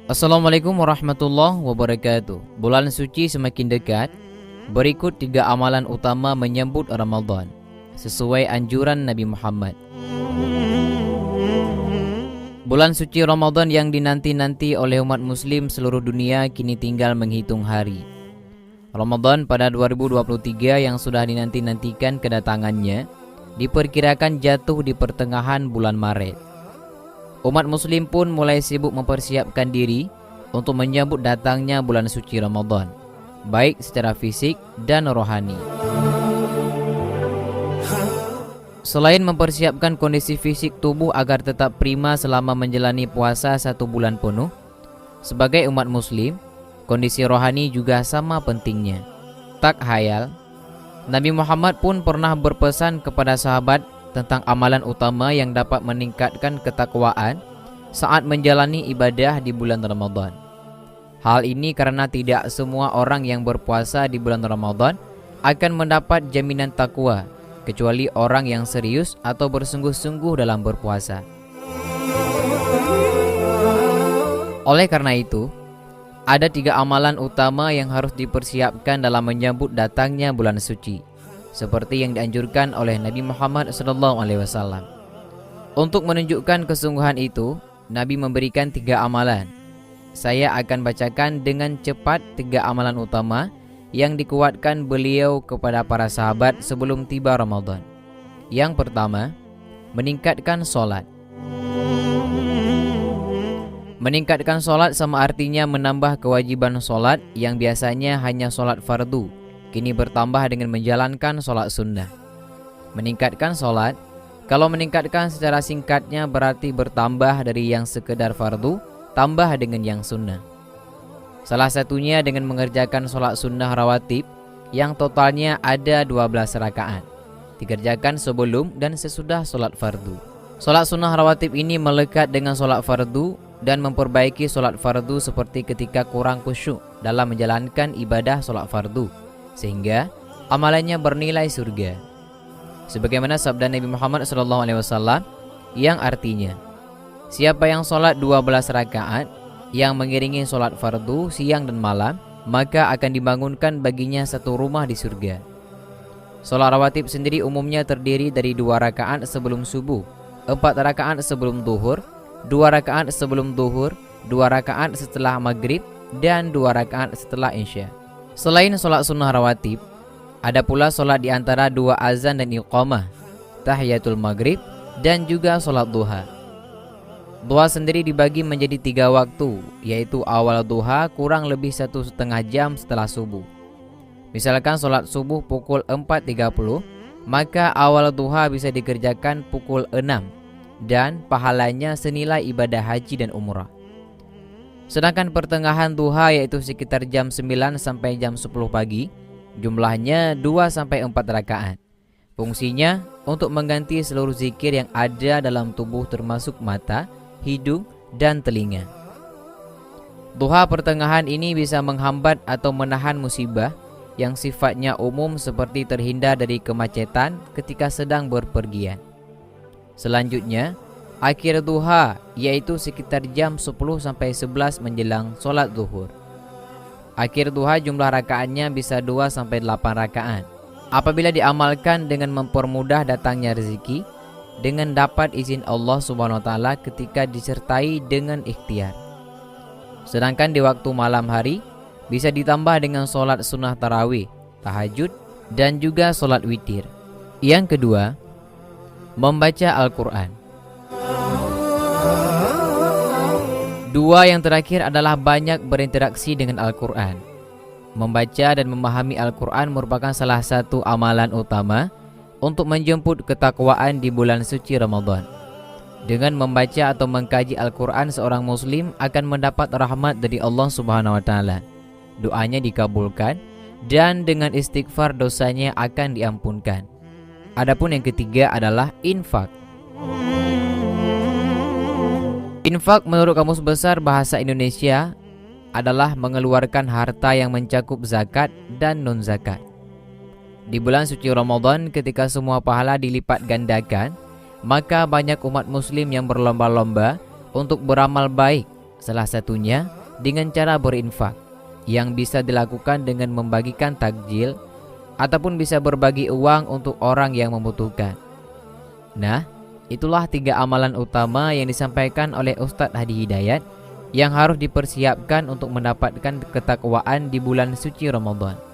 Assalamualaikum warahmatullahi wabarakatuh. Bulan suci semakin dekat. Berikut 3 amalan utama menyambut Ramadan sesuai anjuran Nabi Muhammad. Bulan suci Ramadan yang dinanti-nanti oleh umat muslim seluruh dunia kini tinggal menghitung hari. Ramadan pada 2023 yang sudah dinanti-nantikan kedatangannya diperkirakan jatuh di pertengahan bulan Maret. Umat muslim pun mulai sibuk mempersiapkan diri untuk menyambut datangnya bulan suci Ramadan, baik secara fisik dan rohani. Selain mempersiapkan kondisi fisik tubuh agar tetap prima selama menjalani puasa 1 bulan penuh, sebagai umat muslim, kondisi rohani juga sama pentingnya. Tak hayal, Nabi Muhammad pun pernah berpesan kepada sahabat tentang amalan utama yang dapat meningkatkan ketakwaan saat menjalani ibadah di bulan Ramadan. Hal ini karena tidak semua orang yang berpuasa di bulan Ramadan akan mendapat jaminan takwa, kecuali orang yang serius atau bersungguh-sungguh dalam berpuasa. Oleh karena itu, ada 3 amalan utama yang harus dipersiapkan dalam menyambut datangnya bulan suci, seperti yang dianjurkan oleh Nabi Muhammad SAW. Untuk menunjukkan kesungguhan itu, Nabi memberikan 3 amalan. Saya akan bacakan dengan cepat 3 amalan utama yang dikuatkan beliau kepada para sahabat sebelum tiba Ramadan. Yang pertama, meningkatkan solat. Meningkatkan solat sama artinya menambah kewajiban solat yang biasanya hanya solat fardu, kini bertambah dengan menjalankan solat sunnah. Meningkatkan solat, kalau meningkatkan secara singkatnya berarti bertambah dari yang sekedar fardu, tambah dengan yang sunnah. Salah satunya dengan mengerjakan solat sunnah rawatib yang totalnya ada 12 rakaat, dikerjakan sebelum dan sesudah solat fardu. Solat sunnah rawatib ini melekat dengan solat fardu dan memperbaiki solat fardu seperti ketika kurang khusyuk dalam menjalankan ibadah solat fardu, sehingga amalannya bernilai surga. Sebagaimana sabda Nabi Muhammad SAW yang artinya, siapa yang solat 12 rakaat yang mengiringi solat fardu siang dan malam, maka akan dibangunkan baginya 1 rumah di surga. Solat rawatib sendiri umumnya terdiri dari 2 rakaat sebelum subuh, 4 rakaat sebelum duhur, 2 rakaat sebelum duhur, 2 rakaat setelah maghrib, dan 2 rakaat setelah isya. Selain solat sunnah rawatib, ada pula solat di antara 2 azan dan iqamah, tahiyatul maghrib, dan juga solat duha. Duha sendiri dibagi menjadi 3 waktu, yaitu awal duha kurang lebih 1,5 jam setelah subuh. Misalkan solat subuh pukul 4.30, maka awal duha bisa dikerjakan pukul 6, dan pahalanya senilai ibadah haji dan umrah. Sedangkan pertengahan duha yaitu sekitar jam 9 sampai jam 10 pagi, jumlahnya 2-4 rakaat. Fungsinya untuk mengganti seluruh zikir yang ada dalam tubuh termasuk mata, hidung, dan telinga. Duha pertengahan ini bisa menghambat atau menahan musibah yang sifatnya umum seperti terhindar dari kemacetan ketika sedang berpergian. Selanjutnya, akhir duha yaitu sekitar jam 10-11 menjelang solat zuhur. Akhir duha jumlah rakaatnya bisa 2-8 rakaat. Apabila diamalkan dengan mempermudah datangnya rezeki, dengan dapat izin Allah SWT ketika disertai dengan ikhtiar. Sedangkan di waktu malam hari bisa ditambah dengan solat sunnah tarawih, tahajud, dan juga solat witir. Yang kedua, membaca Al-Quran. 2 yang terakhir adalah banyak berinteraksi dengan Al-Quran. Membaca dan memahami Al-Quran merupakan salah satu amalan utama untuk menjemput ketakwaan di bulan suci Ramadan. Dengan membaca atau mengkaji Al-Quran, seorang muslim akan mendapat rahmat dari Allah SWT. Doanya dikabulkan dan dengan istighfar dosanya akan diampunkan. Adapun yang ketiga adalah infak. Infak menurut Kamus Besar Bahasa Indonesia adalah mengeluarkan harta yang mencakup zakat dan non-zakat. Di bulan suci Ramadan ketika semua pahala dilipat gandakan, maka banyak umat muslim yang berlomba-lomba untuk beramal baik Salah satunya dengan cara berinfak, yang bisa dilakukan dengan membagikan takjil ataupun bisa berbagi uang untuk orang yang membutuhkan. Nah, itulah 3 amalan utama yang disampaikan oleh Ustadz Hadi Hidayat yang harus dipersiapkan untuk mendapatkan ketakwaan di bulan suci Ramadan.